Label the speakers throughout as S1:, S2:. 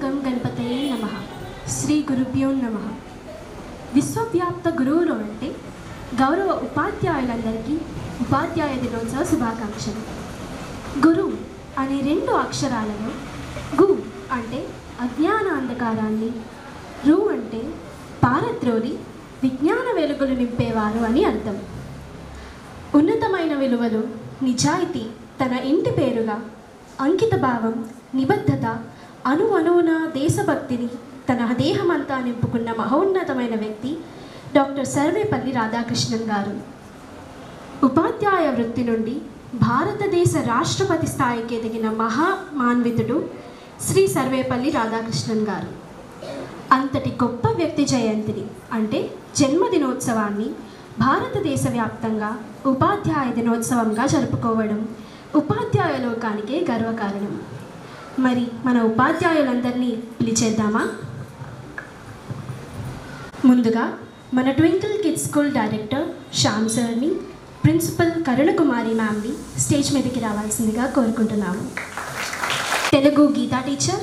S1: గం గణపతయే నమః. శ్రీ గురుభ్యో నమః. విశ్వవ్యాప్త గురువులు అంటే గౌరవ ఉపాధ్యాయులందరికీ ఉపాధ్యాయ దినోత్సవ శుభాకాంక్షలు. గురు అనే 2 అక్షరాలలో గు అంటే అజ్ఞాన అంధకారాన్ని, రు అంటే పారద్రోలి విజ్ఞాన వెలుగులు నింపేవారు అని అర్థం. ఉన్నతమైన విలువలు, నిజాయితీ, తన ఇంటి పేరుగా అంకిత భావం, నిబద్ధత, అణువున దేశభక్తిని తన దేహమంతా నింపుకున్న మహోన్నతమైన వ్యక్తి డాక్టర్ సర్వేపల్లి రాధాకృష్ణన్ గారు. ఉపాధ్యాయ వృత్తి నుండి భారతదేశ రాష్ట్రపతి స్థాయికి ఎదిగిన మహామాన్వితుడు శ్రీ సర్వేపల్లి రాధాకృష్ణన్ గారు. అంతటి గొప్ప వ్యక్తి జయంతిని అంటే జన్మదినోత్సవాన్ని భారతదేశ వ్యాప్తంగా ఉపాధ్యాయ దినోత్సవంగా జరుపుకోవడం ఉపాధ్యాయ లోకానికే గర్వకారణం. మరి మన ఉపాధ్యాయులందరినీ పిలిచేద్దామా? ముందుగా మన twinkle kids school director Shyam సార్ని, ప్రిన్సిపల్ కరుణకుమారి మ్యామ్ని స్టేజ్ మీదకి రావాల్సిందిగా కోరుకుంటున్నాము. Telugu Geetha teacher,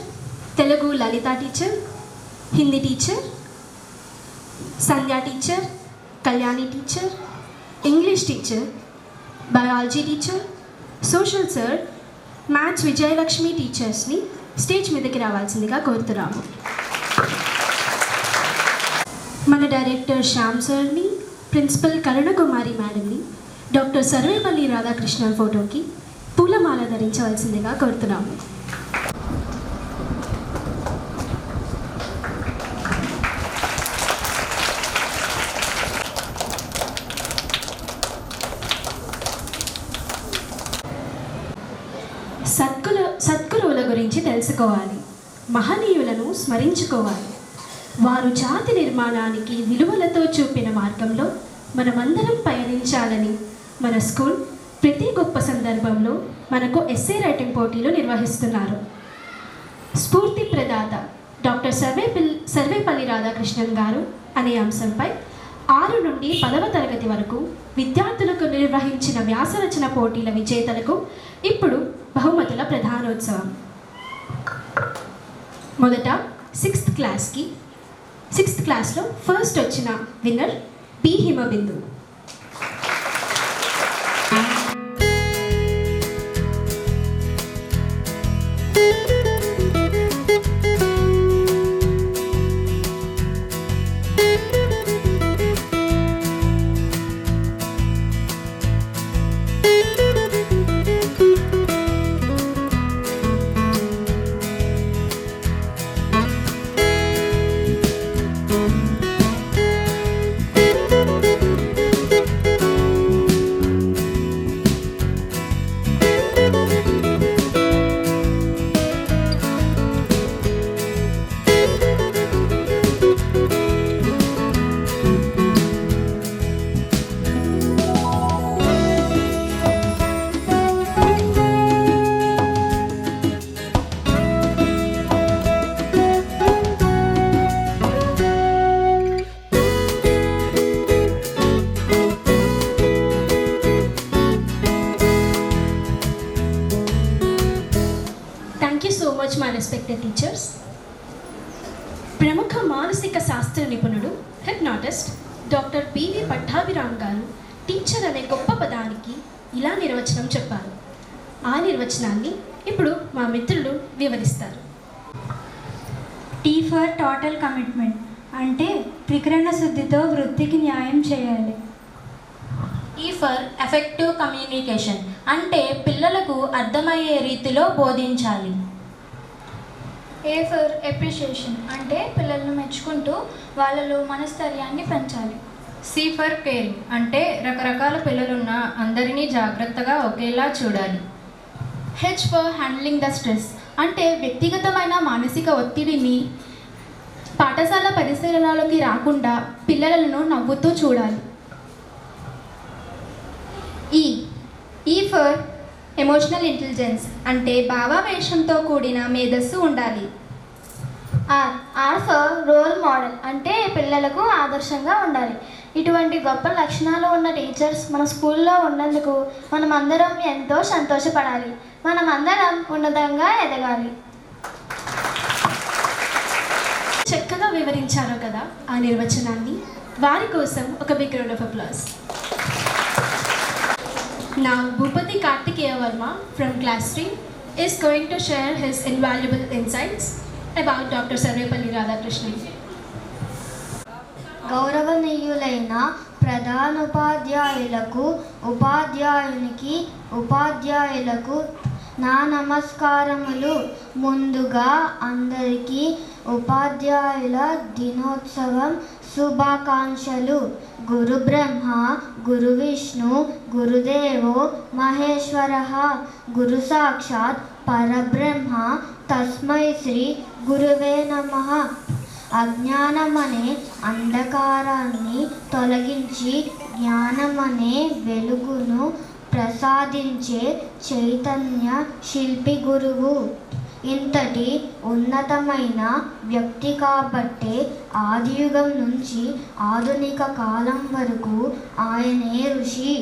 S1: Telugu Lalitha teacher, Hindi teacher Sandhya teacher, Kalyani teacher, English teacher, biology teacher, social sir, maths Vijayalakshmi టీచర్స్ని స్టేజ్ మీదకి రావాల్సిందిగా కోరుతున్నాము. మన డైరెక్టర్ శ్యామ్ సార్ని, ప్రిన్సిపల్ కరుణకుమారి మేడంని డాక్టర్ సర్వేపల్లి రాధాకృష్ణన్ ఫోటోకి పూలమాల ధరించవలసిందిగా కోరుతున్నాము. సద్గురువుల గురించి తెలుసుకోవాలి, మహనీయులను స్మరించుకోవాలి. వారు జాతి నిర్మాణానికి విలువలతో చూపిన మార్గంలో మనమందరం పయనించాలని మన స్కూల్ ప్రతి గొప్ప సందర్భంలో మనకు ఎస్సే రైటింగ్ పోటీలు నిర్వహిస్తున్నారు. స్ఫూర్తి ప్రదాత డాక్టర్ సర్వేపల్లి రాధాకృష్ణన్ గారు అనే అంశంపై 6 నుండి 10వ తరగతి వరకు విద్యార్థులకు నిర్వహించిన వ్యాసరచన పోటీల విజేతలకు ఇప్పుడు బహుమతుల ప్రధానోత్సవం. మొదట 6th క్లాస్లో ఫస్ట్ వచ్చిన winner P Himabindu. My respected teachers. ప్రముఖ మానసిక శాస్త్ర నిపుణుడు హిప్నాటిస్ట్ డాక్టర్ బివి పట్టాభిరామ్ గారు టీచర్ అనే గొప్ప పదానికి ఇలా నిర్వచనం చెప్పారు. ఆ నిర్వచనాన్ని ఇప్పుడు మా మిత్రులు వివరిస్తారు.
S2: టీ ఫర్ టోటల్ కమిట్మెంట్ అంటే త్రికరణ శుద్ధితో వృత్తికి న్యాయం చేయాలి.
S3: ఈ ఫర్ ఎఫెక్టివ్ కమ్యూనికేషన్ అంటే పిల్లలకు అర్థమయ్యే రీతిలో బోధించాలి.
S4: ఏ ఫర్ ఎప్రిషియేషన్ అంటే పిల్లలను మెచ్చుకుంటూ వాళ్ళలో మనస్థైర్యాన్ని పెంచాలి.
S5: సి ఫర్ కేరింగ్ అంటే రకరకాల పిల్లలున్న అందరినీ జాగ్రత్తగా ఒకేలా చూడాలి.
S6: H for handling the stress అంటే వ్యక్తిగతమైన మానసిక ఒత్తిడిని పాఠశాల పరిసరాలలోకి రాకుండా పిల్లలను నవ్వుతూ చూడాలి.
S7: ఈ ఫర్ ఎమోషనల్ ఇంటెలిజెన్స్ అంటే భావావేశంతో కూడిన మేధస్సు ఉండాలి.
S8: ఆర్ ఫర్ రోల్ మోడల్ అంటే పిల్లలకు ఆదర్శంగా ఉండాలి. ఇటువంటి గొప్ప లక్షణాలు ఉన్న టీచర్స్ మన స్కూల్లో ఉన్నందుకు మనమందరం ఎంతో సంతోషపడాలి. మనమందరం ఉన్నతంగా ఎదగాలి.
S1: వివరించారో కదా ఆ నిర్వచనాన్ని, వారి కోసం ఒక big round of applause. Now Bhupati Kartikeya Verma from class 3 is going to share his invaluable insights about Dr. Sarvepalli Radhakrishnan.
S8: గౌరవనీయులైన ప్రధానోపాధ్యాయులకు, ఉపాధ్యాయులకు నా నమస్కారములు. ముందుగా అందరికీ ఉపాధ్యాయుల దినోత్సవం శుభాకాంక్షలు. గురు బ్రహ్మ, గురు విష్ణు, గురుదేవో మహేశ్వరః, గురు సాక్షాత్ పరబ్రహ్మ, తస్మై శ్రీ గురువే నమః. అజ్ఞానమనే అంధకారాన్ని తొలగించి జ్ఞానమనే వెలుగును ప్రసాదించే చైతన్య శిల్పి గురువు. ఇంతటి ఉన్నతమైన వ్యక్తి కాబట్టే ఆదియుగం నుంచి ఆధునిక కాలం వరకు ఆయనే ఋషి,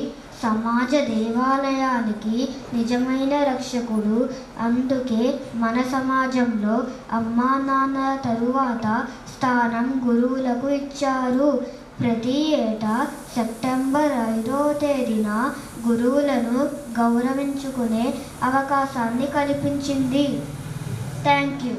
S8: సమాజ దేవాలయానికి నిజమైన రక్షకుడు. అందుకే మన సమాజంలో అమ్మా నాన్నల తరువాత స్థానం గురువులకు ఇచ్చారు. ప్రతి ఏటా సెప్టెంబర్ 5వ తేదీన గురువులను గౌరవించుకునే అవకాశాన్ని కల్పించింది. Thank you.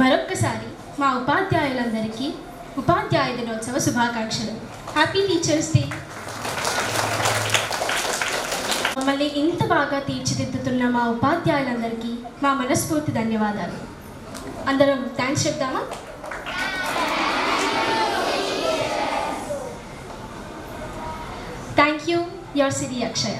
S1: మరొక్కసారి మా ఉపాధ్యాయులందరికీ ఉపాధ్యాయ దినోత్సవ శుభాకాంక్షలు. Happy teachers day. మమ్మల్ని ఇంత బాగా తీర్చిదిద్దుతున్న మా ఉపాధ్యాయులందరికీ మా మనస్ఫూర్తి ధన్యవాదాలు. అందరం థ్యాంక్స్ చెప్దామా? Thank you, your Siri Akshaya.